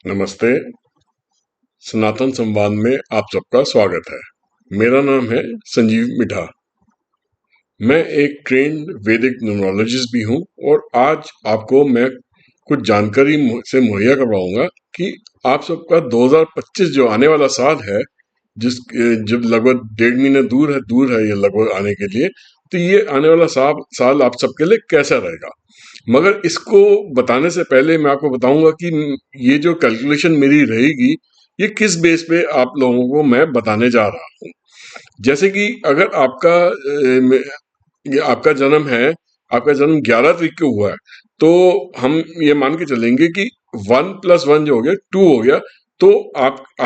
नमस्ते। सनातन संवाद में आप सबका स्वागत है। मेरा नाम है संजीव मिठा। मैं एक ट्रेन्ड वैदिक न्यूमरोलॉजिस्ट भी हूँ और आज आपको मैं कुछ जानकारी से मुहैया करवाऊंगा कि आप सबका 2025 जो आने वाला साल है, जब लगभग 1.5 महीने दूर है ये लगभग आने के लिए, तो ये आने वाला साल आप सबके लिए कैसा रहेगा। मगर इसको बताने से पहले मैं आपको बताऊंगा कि ये जो कैलकुलेशन मेरी रहेगी ये किस बेस पे आप लोगों को मैं बताने जा रहा हूँ। जैसे कि अगर आपका जन्म है, आपका जन्म 11 तारीख को हुआ है, तो हम ये मान के चलेंगे कि 1+1 जो हो गया 2 हो गया। तो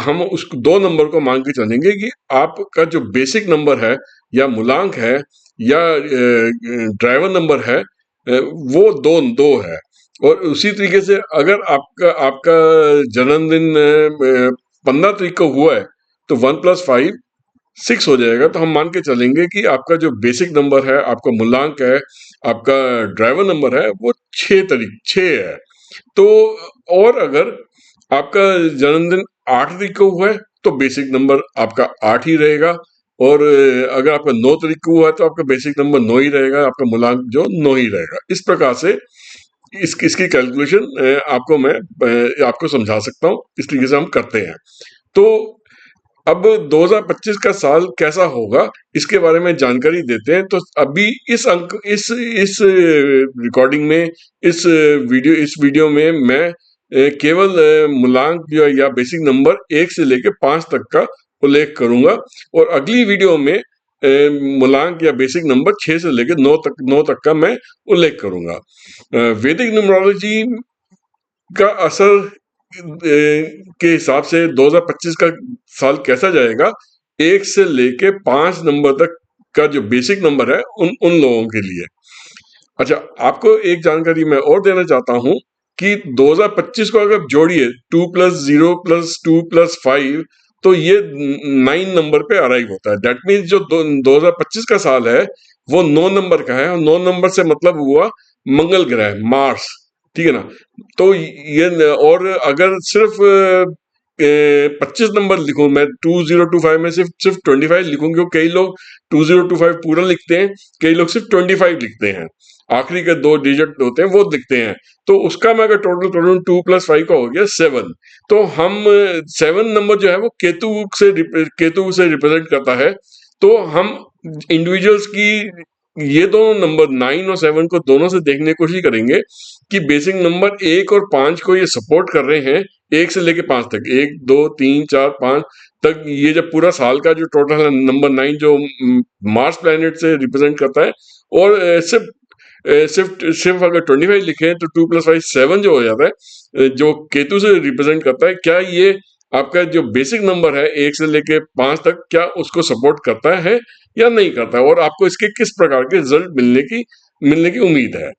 हम उस 2 नंबर को मान के चलेंगे कि आपका जो बेसिक नंबर है या मूलांक है या ड्राइवर नंबर है, वो दो है। और उसी तरीके से अगर आपका आपका जन्मदिन 15 तारीख को हुआ है तो 1+5 6 हो जाएगा। तो हम मान के चलेंगे कि आपका जो बेसिक नंबर है, आपका मूलांक है, आपका ड्राइवर नंबर है, वो 6 है। तो और अगर आपका जन्मदिन 8 तारीख को हुआ है तो बेसिक नंबर आपका 8 ही रहेगा। और अगर आपका 9 तारीख को हुआ है तो आपका बेसिक नंबर 9 ही रहेगा, आपका मूलांक जो 9 ही रहेगा। इस प्रकार से इसकी कैलकुलेशन आपको समझा सकता हूँ। इस तरीके से हम करते हैं। तो अब 2025 का साल कैसा होगा इसके बारे में जानकारी देते हैं। तो अभी इस रिकॉर्डिंग में, इस वीडियो में मैं केवल मूलांक या बेसिक नंबर 1 से लेकर 5 तक का उल्लेख करूंगा और अगली वीडियो में मूलांक या बेसिक नंबर 6 से लेकर 9 तक का मैं उल्लेख करूंगा। वैदिक न्यूमरोलॉजी का असर के हिसाब से 2025 का साल कैसा जाएगा, 1 से लेके 5 नंबर तक का जो बेसिक नंबर है उन लोगों के लिए। अच्छा, आपको एक जानकारी मैं और देना चाहता हूं कि 2025 को अगर जोड़िए 2+0+2+5 तो ये 9 नंबर पे अराइव होता है। दैट मीन्स जो 2025 का साल है वो 9 नंबर का है और 9 नंबर से मतलब हुआ मंगल ग्रह, मार्स, ठीक है ना। तो ये, और अगर सिर्फ 25 नंबर लिखूं मैं 2025 में सिर्फ 25 लिखूं, क्योंकि कई लोग 2025 पूरा लिखते हैं, कई लोग सिर्फ 25 लिखते हैं, आखिरी के 2 डिजिट होते हैं वो लिखते हैं। तो उसका मैं अगर टोटल करूं 2+5 का हो गया 7। तो हम 7 नंबर जो है वो केतु से रिप्रेजेंट करता है। तो हम इंडिविजुअल्स की ये दोनों नंबर 9 और 7 को दोनों से देखने की कोशिश करेंगे कि बेसिक नंबर 1 और 5 को ये सपोर्ट कर रहे हैं। 1 से लेके 5 तक, 1 2 3 4 5 तक, ये जब पूरा साल का जो टोटल है नंबर 9 जो मार्स प्लैनेट से रिप्रेजेंट करता है। और सिर्फ अगर 25 लिखे तो 2+5 7 जो हो जाता है, जो केतु से रिप्रेजेंट करता है। क्या ये आपका जो बेसिक नंबर है 1 से लेके 5 तक, क्या उसको सपोर्ट करता है या नहीं करता है, और आपको इसके किस प्रकार के रिजल्ट मिलने की उम्मीद है।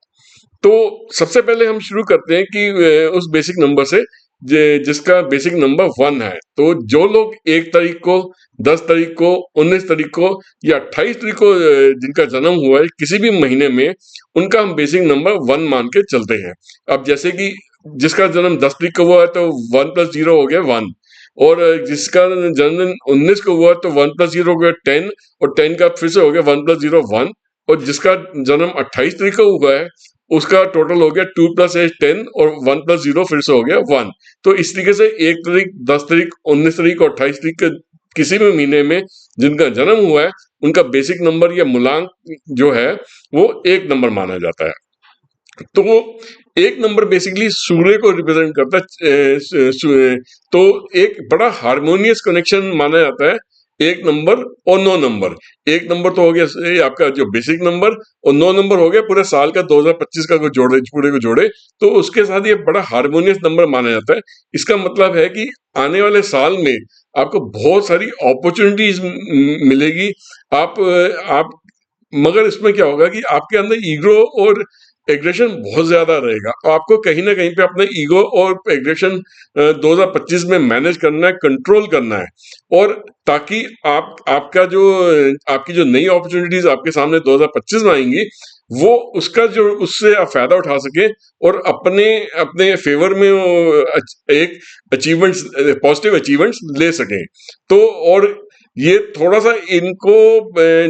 तो सबसे पहले हम शुरू करते हैं कि उस बेसिक नंबर से जिसका बेसिक नंबर 1 है। तो जो लोग 1 तारीख को, 10 तारीख को, 19 तारीख को या 28 तारीख को जिनका जन्म हुआ है किसी भी महीने में, उनका हम बेसिक नंबर 1 मान के चलते हैं। अब जैसे कि जिसका जन्म 10 तारीख को हुआ है तो 1+0 हो गया 1, और जिसका जन्म 19 को हुआ तो 1+0 हो गया 10, और 10 का फिर से हो गया 1+0 1, और जिसका जन्म 28 तारीख को हुआ है उसका टोटल हो गया 2+8 10, और 1+0 फिर से हो गया 1। तो इस तरीके से 1 तारीख, 10 तारीख, 19 तारीख और 28 तारीख के किसी भी महीने में जिनका जन्म हुआ है उनका बेसिक नंबर या मूलांक जो है वो 1 नंबर माना जाता है। तो 1 नंबर बेसिकली सूर्य को रिप्रेजेंट करता है। तो एक बड़ा हार्मोनियस कनेक्शन माना जाता है 1 नंबर और 9 नंबर। 1 नंबर तो हो गया आपका जो बेसिक नंबर, और 9 नंबर हो गया पूरे साल का 2025 का पूरे को जोड़े तो उसके साथ ये बड़ा हार्मोनियस नंबर माना जाता है। इसका मतलब है कि आने वाले साल में आपको बहुत सारी अपॉर्चुनिटीज मिलेगी। आप मगर इसमें क्या होगा कि आपके अंदर ईगो और एग्रेशन बहुत ज्यादा रहेगा। आपको कहीं ना कहीं पे अपने ईगो और एग्रेशन 2025 में मैनेज करना है, कंट्रोल करना है, और ताकि आपकी जो नई अपॉर्चुनिटीज आपके सामने 2025 में आएंगी, वो उसका जो उससे आप फायदा उठा सके और अपने अपने फेवर में वो एक अचीवमेंट्स, पॉजिटिव अचीवमेंट्स ले सकें। तो और ये थोड़ा सा इनको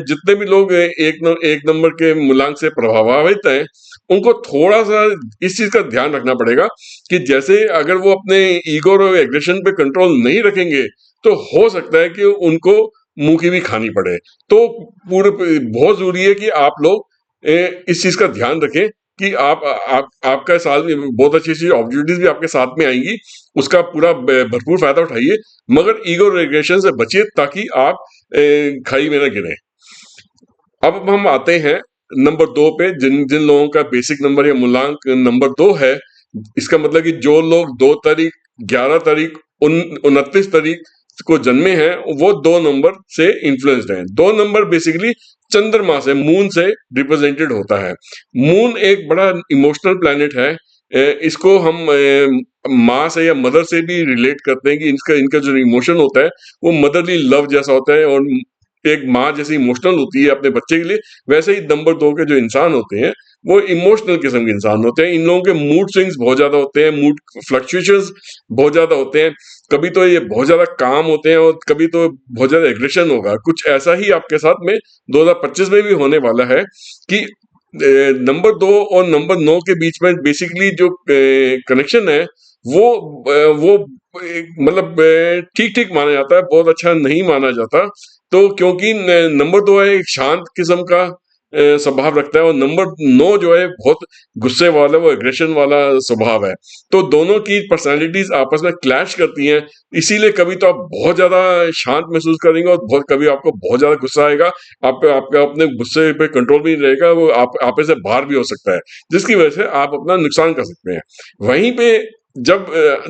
जितने भी लोग एक नंबर के मूलांक से प्रभावित हैं, उनको थोड़ा सा इस चीज का ध्यान रखना पड़ेगा कि जैसे अगर वो अपने ईगो और एग्रेशन पे कंट्रोल नहीं रखेंगे तो हो सकता है कि उनको मुंह की भी खानी पड़े। तो पूरे बहुत जरूरी है कि आप लोग इस चीज का ध्यान रखें कि आप आपका साल में बहुत अच्छी अच्छी अपॉर्चुनिटीज भी आपके साथ में आएंगी, उसका पूरा भरपूर फायदा उठाइए, मगर ईगो रेगुलेशन से बचिए ताकि आप खाई में ना गिरे। अब हम आते हैं नंबर दो पे, जिन जिन लोगों का बेसिक नंबर या मूलांक नंबर दो है। इसका मतलब कि जो लोग 2 तारीख, 11 तारीख, 29 तारीख को जन्मे हैं, वो 2 नंबर से इन्फ्लुएंस्ड हैं। 2 नंबर बेसिकली चंद्रमा से, मून से रिप्रेजेंटेड होता है। मून एक बड़ा इमोशनल प्लैनेट है। इसको हम माँ से या मदर से भी रिलेट करते हैं कि इनका इनका जो इमोशन होता है वो मदरली लव जैसा होता है, और एक माँ जैसे इमोशनल होती है अपने बच्चे के लिए, वैसे ही नंबर दो के जो इंसान होते हैं वो इमोशनल किस्म के इंसान होते हैं। इन लोगों के मूड स्विंग्स बहुत ज्यादा होते हैं, मूड फ्लक्चुएशंस बहुत ज्यादा होते हैं। कभी तो ये बहुत ज्यादा काम होते हैं और कभी तो बहुत ज्यादा एग्रेशन होगा। कुछ ऐसा ही आपके साथ में 2025 में भी होने वाला है कि नंबर दो और नंबर नौ के बीच में बेसिकली जो कनेक्शन है वो मतलब ठीक ठीक माना जाता है, बहुत अच्छा नहीं माना जाता। तो क्योंकि नंबर दो है एक शांत किस्म का स्वभाव रखता है, और नंबर नौ जो है बहुत गुस्से वाला, वो एग्रेशन वाला स्वभाव है। तो दोनों की पर्सनालिटीज आपस में क्लैश करती हैं। इसीलिए कभी तो आप बहुत ज्यादा शांत महसूस करेंगे और बहुत कभी आपको बहुत ज्यादा गुस्सा आएगा। आपका अपने गुस्से पे कंट्रोल भी नहीं रहेगा, वो आप से बाहर भी हो सकता है, जिसकी वजह से आप अपना नुकसान कर सकते हैं। वहीं पे जब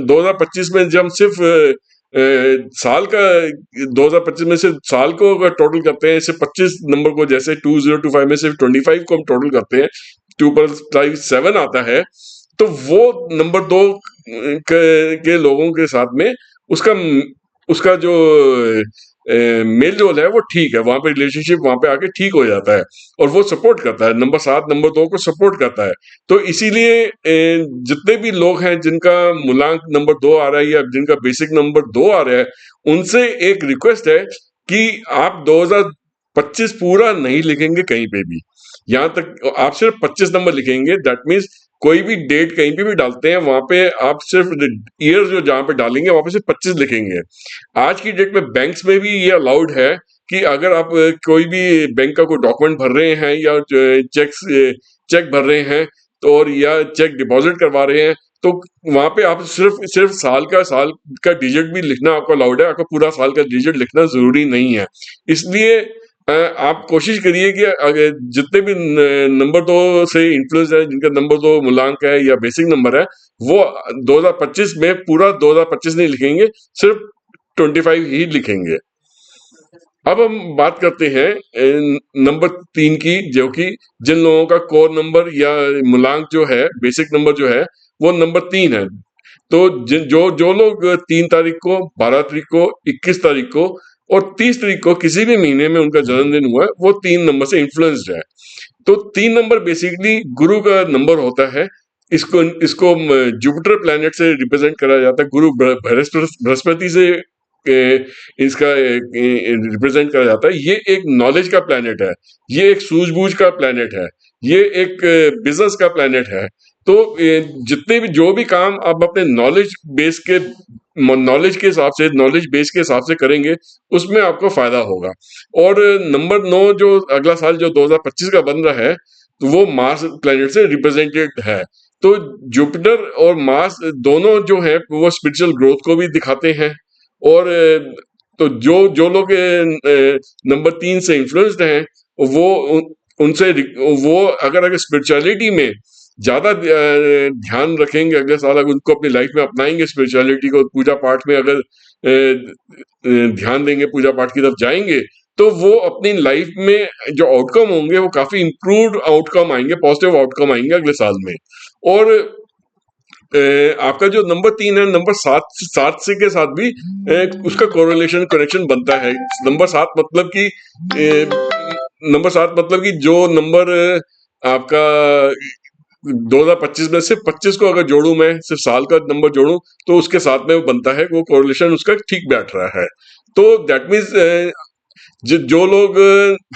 2025 में जब सिर्फ साल का 2025 में से साल को अगर टोटल करते हैं, सिर्फ 25 नंबर को, जैसे 2025 में सिर्फ 25 को हम टोटल करते हैं, 2+7 आता है, तो वो नंबर दो के लोगों के साथ में उसका उसका जो मेल जोल है वो ठीक है, वहां पे रिलेशनशिप वहां पे आके ठीक हो जाता है, और वो सपोर्ट करता है, नंबर 7 नंबर दो को सपोर्ट करता है। तो इसीलिए जितने भी लोग हैं जिनका मूलांक नंबर दो आ रहा है या जिनका बेसिक नंबर दो आ रहा है, उनसे एक रिक्वेस्ट है कि आप 2025 पूरा नहीं लिखेंगे कहीं पे भी। यहाँ तक आप सिर्फ 25 नंबर लिखेंगे। दैट मीन्स कोई भी डेट कहीं पे भी डालते हैं, वहां पे आप सिर्फ ईयर जो जहां पे डालेंगे वहां पे सिर्फ 25 लिखेंगे। आज की डेट में बैंक्स में भी ये अलाउड है कि अगर आप कोई भी बैंक का कोई डॉक्यूमेंट भर रहे हैं या चेक भर रहे हैं, तो और या चेक डिपॉजिट करवा रहे हैं, तो वहां पे आप सिर्फ सिर्फ साल का डिजिट भी लिखना आपको अलाउड है। आपको पूरा साल का डिजिट लिखना जरूरी नहीं है। इसलिए आप कोशिश करिए कि अगर जितने भी नंबर दो से इन्फ्लुएंस है, जिनका नंबर दो मूलांक है या बेसिक नंबर है, वो 2025 में पूरा 2025 नहीं लिखेंगे, सिर्फ 25 ही लिखेंगे। अब हम बात करते हैं नंबर 3 की, जो कि जिन लोगों का कोर नंबर या मूलांक जो है, बेसिक नंबर जो है, वो नंबर 3 है। तो जिन जो जो लोग 3 तारीख को, 12 तारीख को, 21 तारीख को और 30 तारीख को किसी भी महीने में उनका जन्मदिन हुआ है, वो 3 नंबर से इन्फ्लुएंस्ड है। तो 3 नंबर बेसिकली गुरु का नंबर होता है। इसको इसको जुपिटर प्लैनेट से रिप्रेजेंट करा जाता है। गुरु बृहस्पति से इसका रिप्रेजेंट करा जाता है। ये एक नॉलेज का प्लैनेट है, ये एक सूझबूझ का प्लैनेट है, ये एक बिजनेस का प्लैनेट है। तो जितने भी जो भी काम आप अपने नॉलेज के हिसाब से, नॉलेज बेस के हिसाब से करेंगे, उसमें आपको फायदा होगा। और नंबर 9 जो अगला साल जो 2025 का बन रहा है, तो वो मार्स प्लैनेट से रिप्रेजेंटेड है। तो जुपिटर और मार्स दोनों जो है वो स्पिरिचुअल ग्रोथ को भी दिखाते हैं। और तो जो जो लोग नंबर 3 से इन्फ्लुएंस्ड हैं, वो उनसे वो अगर स्पिरिचुअलिटी में ज्यादा ध्यान रखेंगे, अगले साल अगर उनको अपनी लाइफ में अपनाएंगे, स्पिरिचुअलिटी को पूजा पाठ में अगर ध्यान देंगे, पूजा पाठ की तरफ जाएंगे, तो वो अपनी लाइफ में जो आउटकम होंगे वो काफी इंप्रूव्ड आउटकम आएंगे, पॉजिटिव आउटकम आएंगे अगले साल में। और आपका जो नंबर 3 है, नंबर सात से के साथ भी उसका कोरिलेशन कनेक्शन बनता है। नंबर 7 मतलब कि जो नंबर आपका 2025 में सिर्फ 25 को अगर जोड़ूं, मैं सिर्फ साल का नंबर जोड़ूं, तो उसके साथ में वो बनता है, वो कोरिलेशन उसका ठीक बैठ रहा है। तो दैट मीन्स जो लोग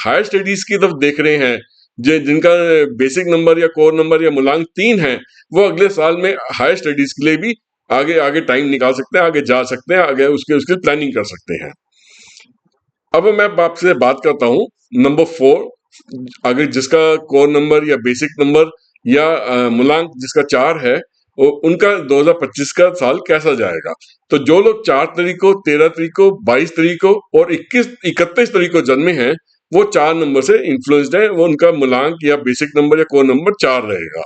हायर स्टडीज की तरफ देख रहे हैं, जिनका बेसिक नंबर या कोर नंबर या मूलांक 3 है, वो अगले साल में हायर स्टडीज के लिए भी आगे आगे टाइम निकाल सकते हैं, आगे जा सकते हैं, आगे उसके उसकी प्लानिंग कर सकते हैं। अब मैं आपसे बात करता हूँ नंबर 4। अगर जिसका कोर नंबर या बेसिक नंबर या मूलांक जिसका 4 है, उनका 2025 का साल कैसा जाएगा। तो जो लोग 4 तारीख को, 13 तारीख को, 22 तारीख को और 31 तारीख को जन्मे हैं, वो 4 नंबर से इन्फ्लुएंस्ड है, वो उनका मूलांक या बेसिक नंबर या कोर नंबर 4 रहेगा।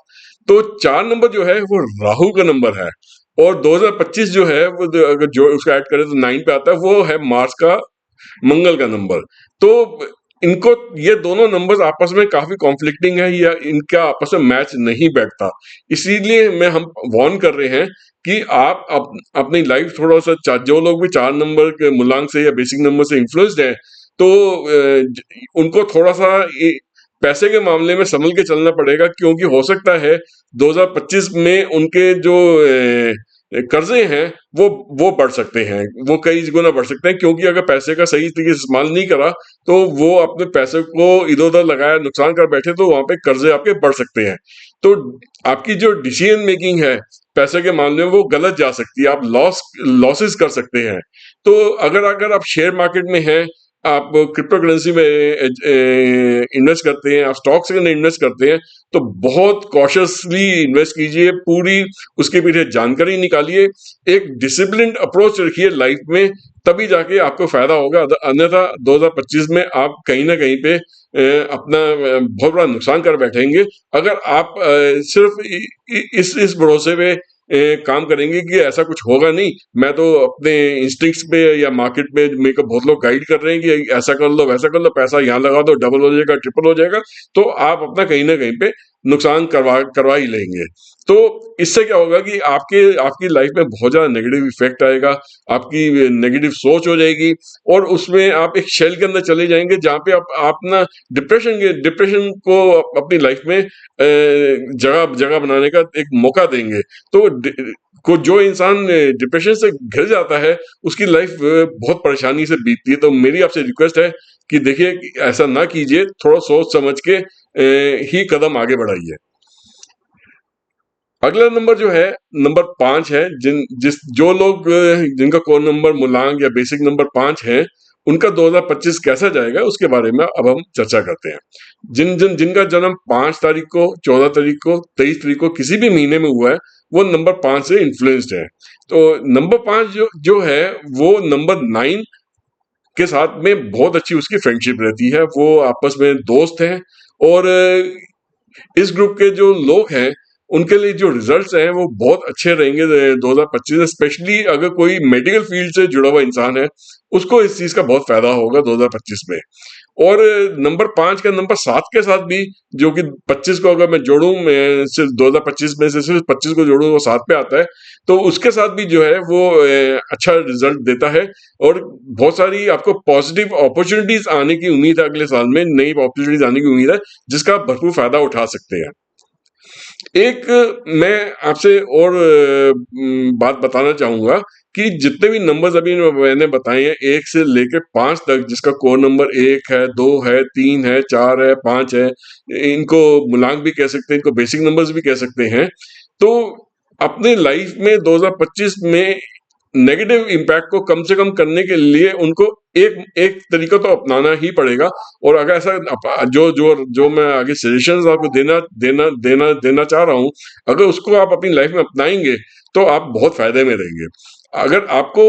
तो 4 नंबर जो है वो राहु का नंबर है, और 2025 जो है वो अगर जो उसको ऐड करें तो 9 पे आता है, वो है मार्स का, मंगल का नंबर। तो इनको, ये दोनों नंबर्स आपस में काफी कॉन्फ्लिक्टिंग है, या इनका आपस में मैच नहीं बैठता। इसीलिए हम वार्न कर रहे हैं कि आप अपनी लाइफ थोड़ा सा जो लोग भी 4 नंबर के मूलांक से या बेसिक नंबर से इन्फ्लुएंस्ड हैं, तो उनको थोड़ा सा पैसे के मामले में संभल के चलना पड़ेगा, क्योंकि हो सकता है 2025 में उनके जो कर्जे हैं वो बढ़ सकते हैं, वो कई गुना बढ़ सकते हैं, क्योंकि अगर पैसे का सही तरीके से इस्तेमाल नहीं करा, तो वो अपने पैसे को इधर उधर लगाया, नुकसान कर बैठे, तो वहां पे कर्जे आपके बढ़ सकते हैं। तो आपकी जो डिसीजन मेकिंग है पैसे के मामले में, वो गलत जा सकती है, आप लॉसेस कर सकते हैं। तो अगर अगर आप शेयर मार्केट में हैं, आप क्रिप्टो करेंसी में इन्वेस्ट करते हैं, आप स्टॉक्स में इन्वेस्ट करते हैं, तो बहुत कॉशियसली इन्वेस्ट कीजिए, पूरी उसके पीछे जानकारी निकालिए, एक डिसिप्लिन्ड अप्रोच रखिए लाइफ में, तभी जाके आपको फायदा होगा। अन्यथा 2025 में आप कहीं ना कहीं पे अपना बहुत बड़ा नुकसान कर बैठेंगे, अगर आप सिर्फ इस भरोसे पे काम करेंगे कि ऐसा कुछ होगा नहीं, मैं तो अपने इंस्टिंक्ट्स पे या मार्केट में मेरे को बहुत लोग गाइड कर रहे हैं कि ऐसा कर लो, वैसा कर लो, पैसा यहाँ लगा दो, डबल हो जाएगा, ट्रिपल हो जाएगा, तो आप अपना कहीं ना कहीं पे नुकसान करवा ही लेंगे। तो इससे क्या होगा कि आपकी लाइफ में बहुत ज्यादा नेगेटिव इफेक्ट आएगा, आपकी नेगेटिव सोच हो जाएगी, और उसमें आप एक शेल के अंदर चले जाएंगे, जहाँ पे आप ना डिप्रेशन को अपनी लाइफ में जगह जगह बनाने का एक मौका देंगे। तो जो इंसान डिप्रेशन से घिर जाता है, उसकी लाइफ बहुत परेशानी से बीतती है। तो मेरी आपसे रिक्वेस्ट है कि देखिए कि ऐसा ना कीजिए, थोड़ा सोच समझ के ही कदम आगे बढ़ाइए। अगला नंबर जो है नंबर 5 है, जो लोग जिनका कोर नंबर, मूलांक या बेसिक नंबर 5 है, उनका 2025 कैसा जाएगा उसके बारे में अब हम चर्चा करते हैं। जिनका जन्म 5 तारीख को, 14 तारीख को, 23 तारीख को किसी भी महीने में हुआ है, वो नंबर 5 से इन्फ्लुएंस्ड है। तो नंबर 5 जो है, वो नंबर 9 के साथ में बहुत अच्छी उसकी फ्रेंडशिप रहती है, वो आपस में दोस्त हैं, और इस ग्रुप के जो लोग हैं, उनके लिए जो रिजल्ट्स हैं वो बहुत अच्छे रहेंगे 2025 में, स्पेशली अगर कोई मेडिकल फील्ड से जुड़ा हुआ इंसान है, उसको इस चीज का बहुत फायदा होगा 2025 में। और नंबर 5 का नंबर 7 के साथ भी, जो कि 25 को अगर मैं जोड़ूं, मैं सिर्फ 2025 में से सिर्फ 25 को जोड़ूं, वो 7 पे आता है, तो उसके साथ भी जो है वो अच्छा रिजल्ट देता है, और बहुत सारी आपको पॉजिटिव अपॉर्चुनिटीज आने की उम्मीद है, अगले साल में नई अपॉर्चुनिटीज आने की उम्मीद है, जिसका आप भरपूर फायदा उठा सकते हैं। एक मैं आपसे और बात बताना चाहूंगा कि जितने भी नंबर्स अभी मैंने बताए हैं 1 से लेकर 5 तक, जिसका कोर नंबर 1 है, 2 है, 3 है, 4 है, 5 है, इनको मूलांक भी कह सकते हैं, इनको बेसिक नंबर्स भी कह सकते हैं। तो अपने लाइफ में 2025 में नेगेटिव इम्पैक्ट को कम से कम करने के लिए उनको एक एक तरीका तो अपनाना ही पड़ेगा। और अगर ऐसा जो जो जो मैं आगे सजेशंस आपको देना चाह रहा हूं, अगर उसको आप अपनी लाइफ में अपनाएंगे, तो आप बहुत फायदे में रहेंगे। अगर आपको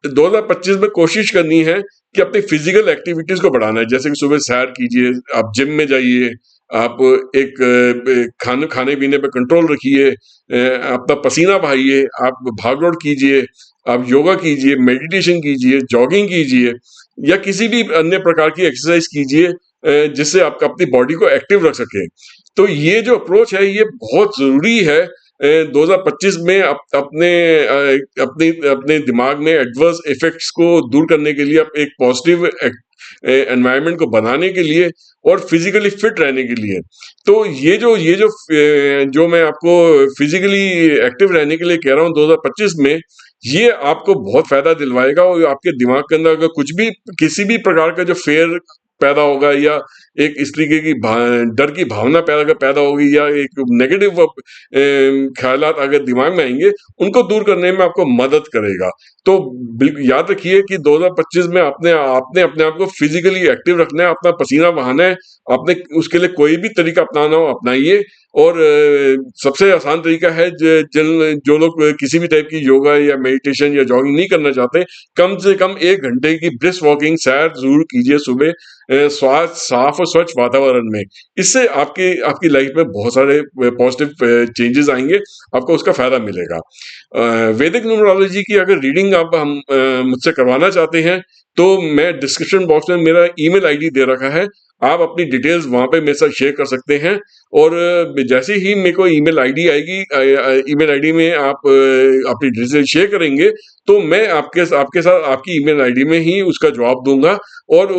2025 में कोशिश करनी है कि अपनी फिजिकल एक्टिविटीज को बढ़ाना है, जैसे कि सुबह सैर कीजिए, आप जिम में जाइए, आप एक खाने खाने पीने पे कंट्रोल रखिए, अपना पसीना बहाइए, आप भाग दौड़ कीजिए, आप योगा कीजिए, मेडिटेशन कीजिए, जॉगिंग कीजिए, या किसी भी अन्य प्रकार की एक्सरसाइज कीजिए, जिससे आप अपनी बॉडी को एक्टिव रख सके। तो ये जो अप्रोच है, ये बहुत जरूरी है 2025 में अपने दिमाग में एडवर्स इफेक्ट्स को दूर करने के लिए, एक पॉजिटिव एनवायरनमेंट को बनाने के लिए, और फिजिकली फिट रहने के लिए। तो जो मैं आपको फिजिकली एक्टिव रहने के लिए कह रहा हूँ 2025 में, ये आपको बहुत फायदा दिलवाएगा और आपके दिमाग के अंदर अगर कुछ भी किसी भी प्रकार का जो फेयर पैदा होगा या एक इस तरीके की डर की भावना पैदा पैदा होगी या एक नेगेटिव ख्यालात अगर दिमाग में आएंगे, उनको दूर करने में आपको मदद करेगा। तो बिल्कुल याद रखिए कि 2025 में आपने आपने अपने आप को फिजिकली एक्टिव रखना है, अपना पसीना बहाना है, आपने उसके लिए कोई भी तरीका अपनाना हो अपनाइए। और सबसे आसान तरीका है जो लोग किसी भी टाइप की योगा या मेडिटेशन या जॉगिंग नहीं करना चाहते, कम से कम 1 घंटे की ब्रिस्क वॉकिंग सैर जरूर कीजिए सुबह, साफ और स्वच्छ वातावरण में। इससे आपकी आपकी लाइफ में बहुत सारे पॉजिटिव चेंजेस आएंगे, आपको उसका फायदा मिलेगा। वैदिक न्यूमरोलॉजी की अगर रीडिंग आप हम मुझसे करवाना चाहते हैं, तो मैं डिस्क्रिप्शन बॉक्स में मेरा ईमेल आईडी दे रखा है, आप अपनी डिटेल्स वहां पे मेरे साथ शेयर कर सकते हैं। और जैसे ही मेरे को ईमेल आईडी आएगी, ईमेल आईडी में आप अपनी डिटेल्स शेयर करेंगे, तो मैं आपके साथ आपकी ईमेल आईडी में ही उसका जवाब दूंगा और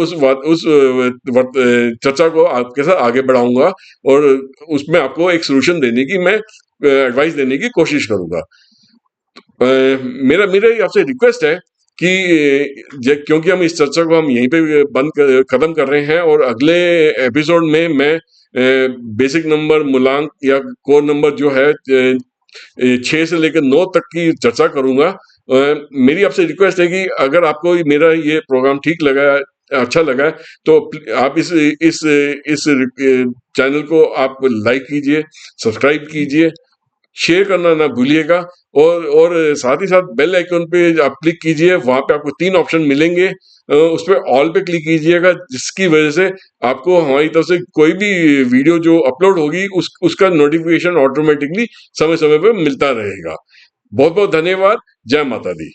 चर्चा को आपके साथ आगे बढ़ाऊंगा और उसमें आपको एक सोल्यूशन देने की मैं एडवाइस देने की कोशिश करूंगा। मेरा मेरा आपसे रिक्वेस्ट है कि क्योंकि हम इस चर्चा को हम यहीं पे खत्म कर रहे हैं और अगले एपिसोड में मैं बेसिक नंबर, मूलांक या कोर नंबर जो है 6 से लेकर 9 तक की चर्चा करूंगा। मेरी आपसे रिक्वेस्ट है कि अगर आपको मेरा ये प्रोग्राम ठीक लगा, अच्छा लगा, तो आप इस चैनल को आप लाइक कीजिए, सब्सक्राइब कीजिए, शेयर करना ना भूलिएगा। और साथ ही साथ बेल आइकन पे आप क्लिक कीजिए, वहां पे आपको 3 ऑप्शन मिलेंगे, उस पे ऑल पे क्लिक कीजिएगा, जिसकी वजह से आपको हमारी तरफ से कोई भी वीडियो जो अपलोड होगी उसका नोटिफिकेशन ऑटोमेटिकली समय समय पे मिलता रहेगा। बहुत बहुत धन्यवाद। जय माता दी।